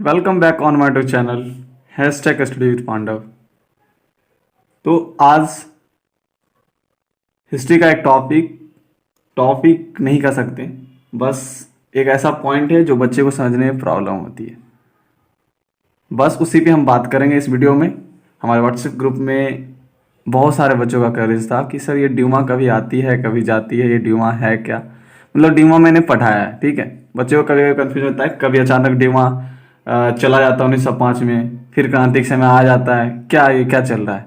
Welcome back on my to channel hashtag study with Pandav. तो आज history का एक टॉपिक नहीं कह सकते, बस एक ऐसा पॉइंट है जो बच्चे को समझने में प्रॉब्लम होती है। बस उसी पे हम बात करेंगे इस वीडियो में। हमारे व्हाट्सएप ग्रुप में बहुत सारे बच्चों का क्वेरीज था कि सर ये ड्यूमा कभी आती है कभी जाती है, ये ड्यूमा है क्या। मतलब ड्यूमा मैंने पढ़ाया है, ठीक है। बच्चों को कभी कभी कन्फ्यूज होता है, कभी अचानक ड्यूमा चला जाता है 1905 में, फिर क्रांति के समय आ जाता है, क्या ये क्या चल रहा है।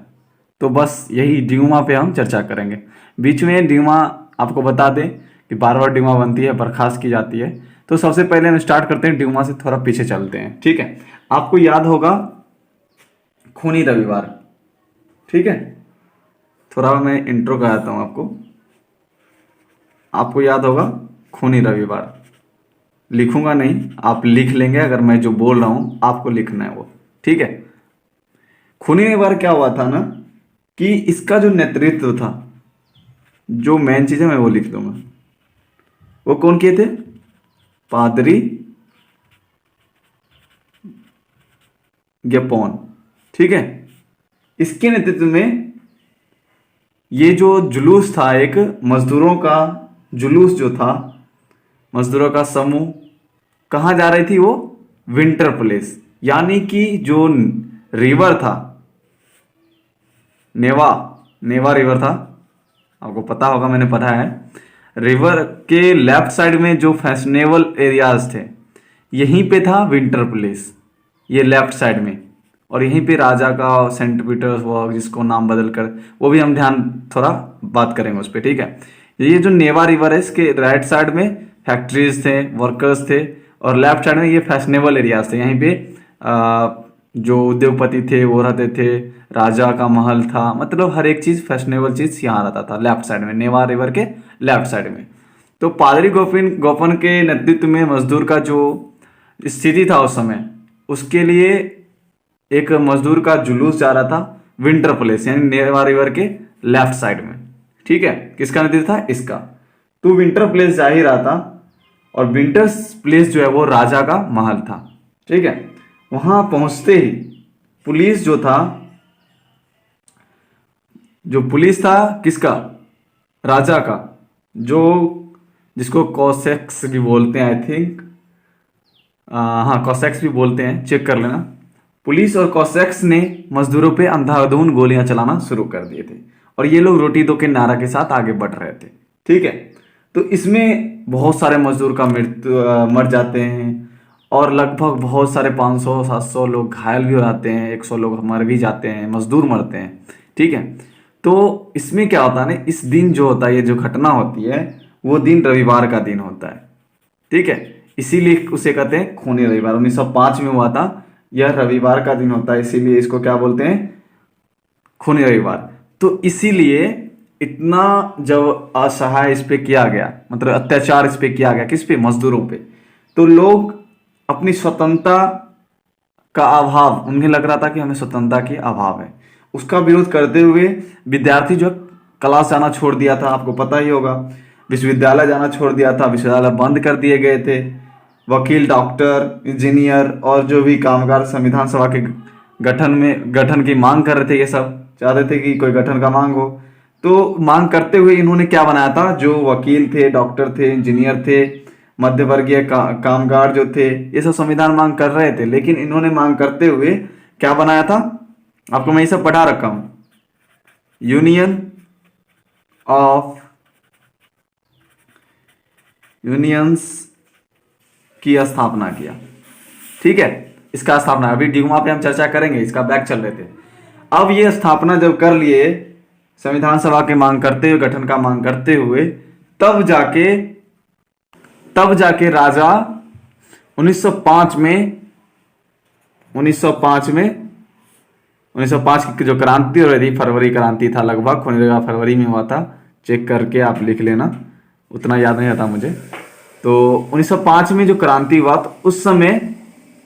तो बस यही ड्यूमा पे हम चर्चा करेंगे। बीच में ड्यूमा आपको बता दें कि बार बार ड्यूमा बनती है, बर्खास्त की जाती है। तो सबसे पहले हम स्टार्ट करते हैं ड्यूमा से, थोड़ा पीछे चलते हैं, ठीक है। आपको याद होगा खूनी रविवार, ठीक है। थोड़ा मैं इंट्रो कराता हूं आपको याद होगा खूनी रविवार। लिखूंगा नहीं, आप लिख लेंगे। अगर मैं जो बोल रहा हूं आपको लिखना है वो, ठीक है। खूनी रविवार क्या हुआ था ना कि इसका जो नेतृत्व था, जो मेन चीज है मैं वो लिख दूंगा। वो कौन किए थे? पादरी गेपोन, ठीक है। इसके नेतृत्व में ये जो जुलूस था, एक मजदूरों का जुलूस जो था, मजदूरों का समूह कहाँ जा रही थी? वो विंटर प्लेस, यानी कि जो रिवर था, नेवा रिवर था, आपको पता होगा, मैंने पढ़ा है। रिवर के लेफ्ट साइड में जो फैशनेबल एरियाज थे, यहीं पे था विंटर प्लेस, ये लेफ्ट साइड में। और यहीं पे राजा का सेंट पीटर्सबर्ग, जिसको नाम बदल कर, वो भी हम ध्यान थोड़ा बात करेंगे उस पर, ठीक है। ये जो नेवा रिवर है, इसके राइट साइड में फैक्ट्रीज थे, वर्कर्स थे, और लेफ्ट साइड में ये फैशनेबल एरियाज थे। यहीं पे जो उद्योगपति थे वो रहते थे, राजा का महल था, मतलब हर एक चीज फैशनेबल चीज यहाँ रहता था लेफ्ट साइड में, नेवा रिवर के लेफ्ट साइड में। तो पादरी गोपन के नेतृत्व में मजदूर का जो स्थिति था उस समय, उसके लिए एक मजदूर का जुलूस जा रहा था विंटर प्लेस, यानी नेवा रिवर के लेफ्ट साइड में, ठीक है। किसका नेतृत्व था? इसका। तो विंटर प्लेस जा ही रहा था, और विंटर प्लेस जो है वो राजा का महल था, ठीक है। वहां पहुंचते ही पुलिस जो था, जो पुलिस था किसका? राजा का, जो जिसको कॉसेक्स भी बोलते हैं, आई थिंक, हाँ कॉसेक्स भी बोलते हैं, चेक कर लेना। पुलिस और कॉसेक्स ने मजदूरों पे अंधाधुंध गोलियां चलाना शुरू कर दिए थे, और ये लोग रोटी दो के नारा के साथ आगे बढ़ रहे थे, ठीक है। तो इसमें बहुत सारे मजदूर का मर जाते हैं, और लगभग बहुत सारे 500-700 लोग घायल भी हो जाते हैं, 100 लोग मर भी जाते हैं, मजदूर मरते हैं, ठीक है। तो इसमें क्या होता है ना, इस दिन जो होता है, ये जो घटना होती है, वो दिन रविवार का दिन होता है, ठीक है। इसीलिए उसे कहते हैं खूनी रविवार। 1905 में हुआ था, यह रविवार का दिन होता है, इसीलिए इसको क्या बोलते हैं? खूनी रविवार। तो इसीलिए इतना जब असहाय इस पे किया गया, मतलब अत्याचार इस पे किया गया, किस पे? मजदूरों पे। तो लोग अपनी स्वतंत्रता का अभाव, उन्हें लग रहा था कि हमें स्वतंत्रता की अभाव है, उसका विरोध करते हुए विद्यार्थी जो क्लास जाना छोड़ दिया था, आपको पता ही होगा। विश्वविद्यालय जाना छोड़ दिया था, विश्वविद्यालय बंद कर दिए गए थे। वकील, डॉक्टर, इंजीनियर और जो भी कामगार संविधान सभा के गठन की मांग कर रहे थे, ये सब चाहते थे कि कोई गठन का मांग हो। तो मांग करते हुए इन्होंने क्या बनाया था? जो वकील थे, डॉक्टर थे, इंजीनियर थे, मध्यवर्गीय कामगार जो थे, ये सब संविधान मांग कर रहे थे, लेकिन इन्होंने मांग करते हुए क्या बनाया था? आपको मैं ये सब पढ़ा रखा हूं। यूनियंस की स्थापना किया, ठीक है। इसका स्थापना अभी ड्यूमा पे हम चर्चा करेंगे, इसका बैक चल रहे थे। अब ये स्थापना जब कर लिए, संविधान सभा की मांग करते हुए, गठन का मांग करते हुए, तब जाके राजा 1905 में 1905 की जो क्रांति हो रही थी, फरवरी क्रांति था लगभग, फरवरी में हुआ था, चेक करके आप लिख लेना, उतना याद नहीं आता मुझे। तो 1905 में जो क्रांति हुआ, तो उस समय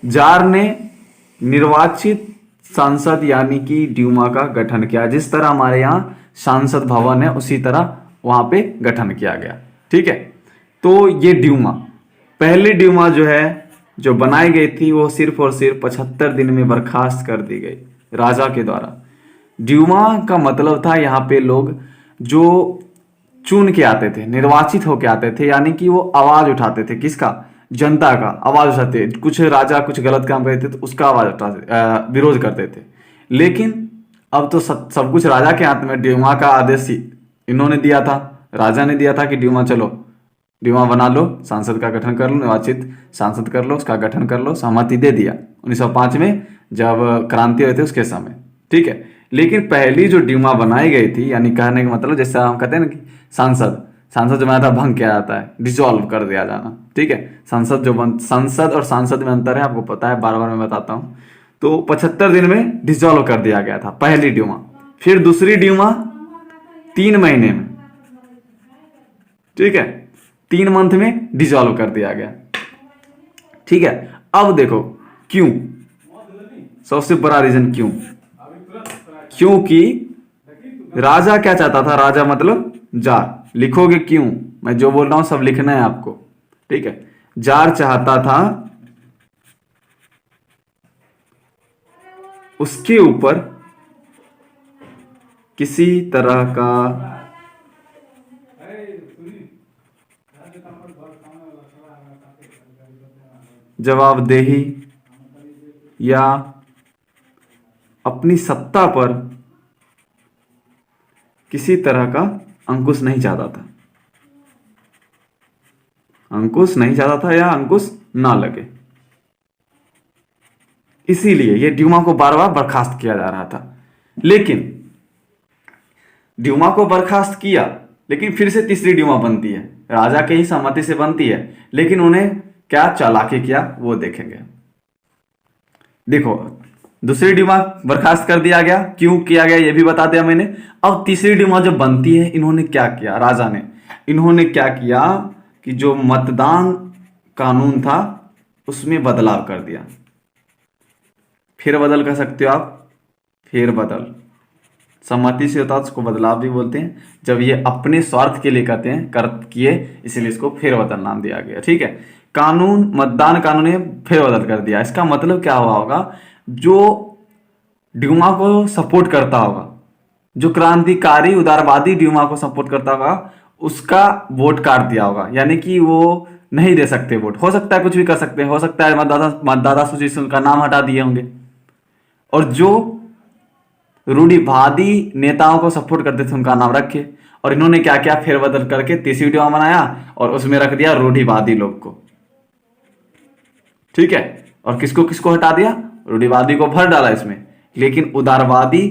जार ने निर्वाचित सांसद यानी कि ड्यूमा का गठन किया। जिस तरह हमारे यहाँ सांसद भवन है, उसी तरह वहां पे गठन किया गया, ठीक है। तो ये ड्यूमा, पहली ड्यूमा जो है जो बनाई गई थी वो सिर्फ और सिर्फ 75 दिन में बर्खास्त कर दी गई राजा के द्वारा। ड्यूमा का मतलब था यहाँ पे लोग जो चुन के आते थे, निर्वाचित होके आते थे, यानी कि वो आवाज उठाते थे। किसका? जनता का आवाज उठाते। कुछ राजा कुछ गलत काम करते थे तो उसका आवाज उठाते, विरोध करते थे। लेकिन अब तो सब कुछ राजा के हाथ में। ड्यूमा का आदेश इन्होंने दिया था, राजा ने दिया था कि ड्यूमा चलो, ड्यूमा बना लो, सांसद का गठन कर लो, निर्वाचित सांसद कर लो, उसका गठन कर लो। सहमति दे दिया 1905 में जब क्रांति हुई थी उसके समय। ठीक है, लेकिन पहली जो ड्यूमा बनाई गई थी, यानी कहने का मतलब जैसे हम कहते हैं ना कि सांसद जो बना था भंग किया जाता है, डिसॉल्व कर दिया जाना। ठीक है, संसद और सांसद में अंतर है, आपको पता है, बार बार मैं बताता हूँ। तो 75 दिन में डिसॉल्व कर दिया गया था पहली ड्यूमा। फिर दूसरी ड्यूमा 3 महीने में, ठीक है, 3 मंथ में डिसॉल्व कर दिया गया। ठीक है, अब देखो क्यों, सबसे बड़ा रीजन क्यों, क्योंकि राजा क्या चाहता था, राजा मतलब जार, लिखोगे क्यों, मैं जो बोल रहा हूं सब लिखना है आपको। ठीक है, जार चाहता था उसके ऊपर किसी तरह का जवाबदेही या अपनी सत्ता पर किसी तरह का अंकुश नहीं चाहता था, अंकुश नहीं चाहता था या अंकुश ना लगे। इसीलिए ये ड्यूमा को बार बार बर्खास्त किया जा रहा था। लेकिन ड्यूमा को बर्खास्त किया, लेकिन फिर से तीसरी ड्यूमा बनती है, राजा के ही सहमति से बनती है। लेकिन उन्हें क्या चालाकी किया वो देखेंगे। देखो, दूसरी ड्यूमा बर्खास्त कर दिया गया, क्यों किया गया ये भी बता दिया मैंने। अब तीसरी ड्यूमा जब बनती है, इन्होंने क्या किया, राजा ने, इन्होंने क्या किया कि जो मतदान कानून था उसमें बदलाव कर दिया। फिर बदल कर सकते हो आप, फिर बदल, सम्मति से होता है उसको बदलाव भी बोलते हैं। जब ये अपने स्वार्थ के लिए कहते हैं, कर किए, इसलिए इसको फेर बदल नाम दिया गया। ठीक है, कानून, मतदान कानून ने फेर बदल कर दिया। इसका मतलब क्या हुआ होगा, जो ड्यूमा को सपोर्ट करता होगा, जो क्रांतिकारी उदारवादी ड्यूमा को सपोर्ट करता होगा, उसका वोट काट दिया होगा, यानी कि वो नहीं दे सकते वोट। हो सकता है कुछ भी कर सकते हैं, हो सकता है मतदाता सूची से उनका नाम हटा दिए होंगे। और जो रूढ़िवादी नेताओं को सपोर्ट करते थे उनका नाम रखे। और इन्होंने क्या किया, फेरबदल करके तीसरी ड्यूमा बनाया और उसमें रख दिया रूढ़िवादी लोग को। ठीक है, और किसको किसको हटा दिया, रूढ़िवादी को भर डाला इसमें। लेकिन उदारवादी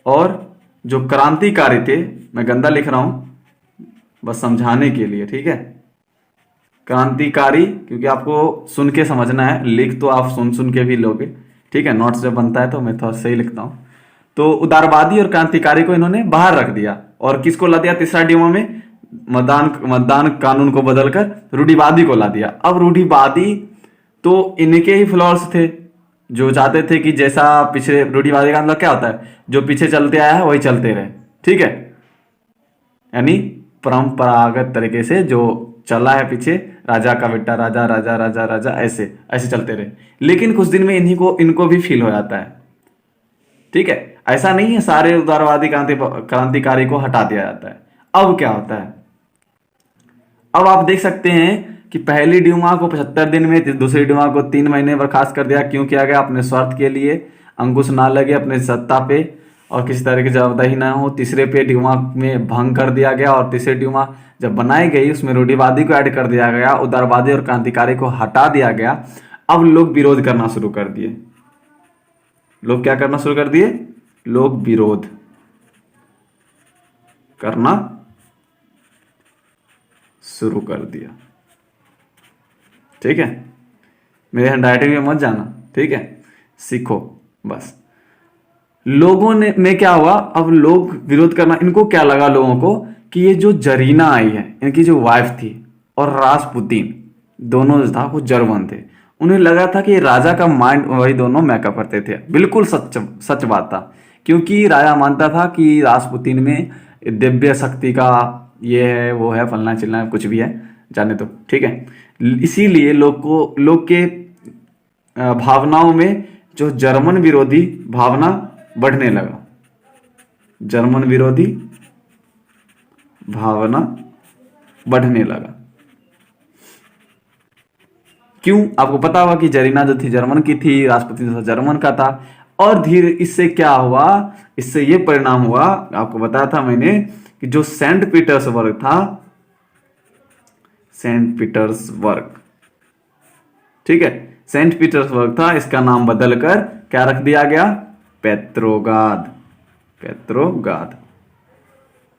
और जो क्रांतिकारी थे, मैं गंदा लिख रहा हूं बस समझाने के लिए, ठीक है, क्रांतिकारी, क्योंकि आपको सुन के समझना है, लिख तो आप सुन सुन के भी लोगे। ठीक है, नोट्स जब बनता है तो मैं थोड़ा सही लिखता हूं। तो उदारवादी और क्रांतिकारी को इन्होंने बाहर रख दिया और किसको ला दिया तीसरा ड्यूमा में, मतदान कानून को बदलकर रूढ़िवादी को ला दिया। अब रूढ़िवादी तो इनके ही फ्लॉर्स थे, जो चाहते थे कि जैसा पीछे, रूढ़िवादी का मतलब क्या होता है, जो पीछे चलते आया है वही चलते रहे। ठीक है, यानी परंपरागत तरीके से जो चला है पीछे, राजा का बेटा राजा, राजा राजा राजा, ऐसे ऐसे चलते रहे। लेकिन कुछ दिन में इनको भी फील हो जाता है। ठीक है, ऐसा नहीं है सारे उदारवादी क्रांतिकारी को हटा दिया जाता है। अब क्या होता है, अब आप देख सकते हैं कि पहली ड्यूमा को 75 दिन में, दूसरी ड्यूमा को 3 महीने बर्खास्त कर दिया। क्यों किया गया, अपने स्वार्थ के लिए, अंकुश ना लगे अपने सत्ता पे और किसी तरह की जवाबदेही ना हो। तीसरे पे ड्यूमा में भंग कर दिया गया और तीसरी ड्यूमा जब बनाई गई उसमें रूढ़िवादी को ऐड कर दिया गया, उदारवादी और क्रांतिकारी को हटा दिया गया। अब लोग विरोध करना शुरू कर दिए। लोग क्या करना शुरू कर दिए, लोग विरोध करना शुरू कर दिया। ठीक है, मेरे हैंडराइटिंग में मत जाना, ठीक है, सीखो बस। लोगों ने में क्या हुआ, अब लोग विरोध करना, इनको क्या लगा लोगों को कि ये जो जरीना आई है, इनकी जो वाइफ थी, और रासपुतीन, दोनों जो था वो जर्मन थे। उन्हें लगा था कि राजा का माइंड, वही दोनों मेकअप करते थे। बिल्कुल सच बात था, क्योंकि राजा मानता था कि रासपुतीन में दिव्य शक्ति का ये है वो है फलना चिलना है, कुछ भी है जाने तो, ठीक है। इसीलिए लोग के भावनाओं में जो जर्मन विरोधी भावना बढ़ने लगा, जर्मन विरोधी भावना बढ़ने लगा। क्यों? आपको पता होगा कि जरीना जो थी जर्मन की थी, राष्ट्रपति जो जर्मन का था, और धीरे इससे क्या हुआ, इससे ये परिणाम हुआ, आपको बताया था मैंने कि जो सेंट पीटर्सबर्ग था, सेंट पीटर्सबर्ग, ठीक है, सेंट पीटर्सबर्ग था, इसका नाम बदलकर क्या रख दिया गया? पेत्रोगाद, पेत्रोगाद।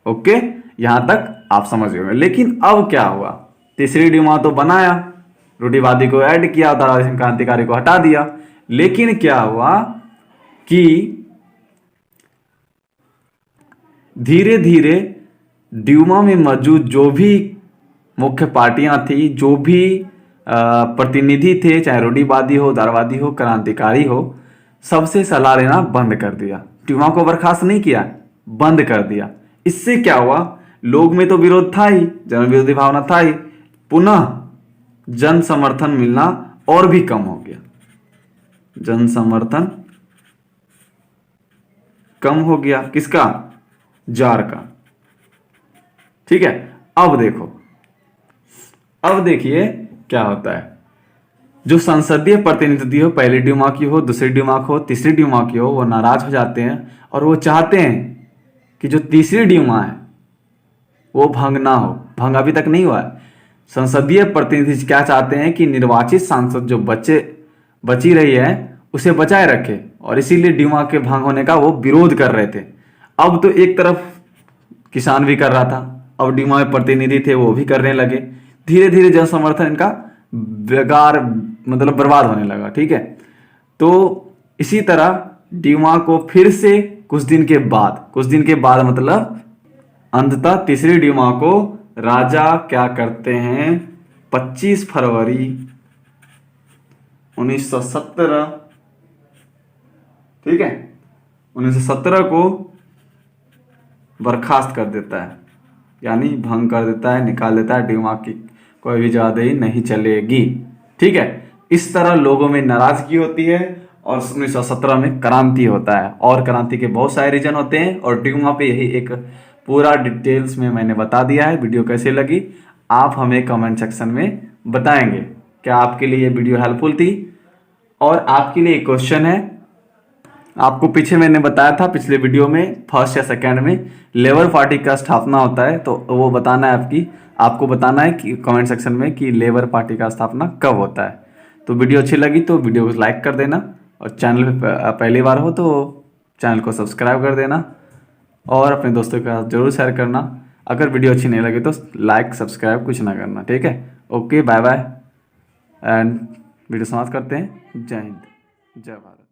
ओके, यहां तक आप समझ गए। लेकिन अब क्या हुआ? तीसरी ड्यूमा तो बनाया, रूढ़िवादी को ऐड किया, दार्शनिक क्रांतिकारी को हटा दिया। लेकिन क्या हुआ कि धीरे धीरे ड्यूमा में मौजूद जो भी मुख्य पार्टियां थी, जो भी प्रतिनिधि थे, चाहे रूढ़िवादी हो, दार्शनिकवादी हो, क्रांतिकारी हो, सबसे सलाह लेना बंद कर दिया। ड्यूमा को बर्खास्त नहीं किया, बंद कर दिया। इससे क्या हुआ? लोग में तो विरोध था ही, जन विरोधी भावना था ही, पुनः जन समर्थन मिलना और भी कम हो गया, जन समर्थन कम हो गया। किसका? जार का, ठीक है। अब देखो, अब देखिए क्या होता है। जो संसदीय प्रतिनिधि हो, पहली ड्यूमा की हो, दूसरी ड्यूमा की हो, तीसरी ड्यूमा की हो, वो नाराज हो जाते हैं और वो चाहते हैं कि जो तीसरी ड्यूमा है वो भंग ना हो। भंग अभी तक नहीं हुआ है। संसदीय प्रतिनिधि क्या चाहते हैं कि निर्वाचित सांसद जो बची रही है उसे बचाए रखे, और इसीलिए ड्यूमा के भंग होने का वो विरोध कर रहे थे। अब तो एक तरफ किसान भी कर रहा था, अब ड्यूमा में प्रतिनिधि थे वो भी करने लगे। धीरे धीरे जन समर्थन इनका बेकार, मतलब बर्बाद होने लगा, ठीक है। तो इसी तरह ड्यूमा को फिर से कुछ दिन के बाद मतलब अंततः तीसरी ड्यूमा को राजा क्या करते हैं? 25 फरवरी 1917, ठीक है, 1917 को बर्खास्त कर देता है, यानी भंग कर देता है, निकाल देता है। ड्यूमा की कोई भी जवाबदेही नहीं चलेगी, ठीक है। इस तरह लोगों में नाराजगी होती है और 1917 में क्रांति होता है। और क्रांति के बहुत सारे रीजन होते हैं और ड्यूमा पे यही एक पूरा डिटेल्स में मैंने बता दिया है। वीडियो कैसे लगी आप हमें कमेंट सेक्शन में बताएंगे। क्या आपके लिए ये वीडियो हेल्पफुल थी? और आपके लिए एक क्वेश्चन है, आपको पीछे मैंने बताया था पिछले वीडियो में, फर्स्ट या सेकंड में लेबर पार्टी का स्थापना होता है, तो वो बताना है आपको बताना है कि कमेंट सेक्शन में कि लेबर पार्टी का स्थापना कब होता है। तो वीडियो अच्छी लगी तो वीडियो को लाइक कर देना, और चैनल पे पहली बार हो तो चैनल को सब्सक्राइब कर देना, और अपने दोस्तों के साथ जरूर शेयर करना। अगर वीडियो अच्छी नहीं लगी तो लाइक सब्सक्राइब कुछ ना करना, ठीक है। Okay, bye bye, and video समाप्त करते हैं। जय हिंद, जय भारत।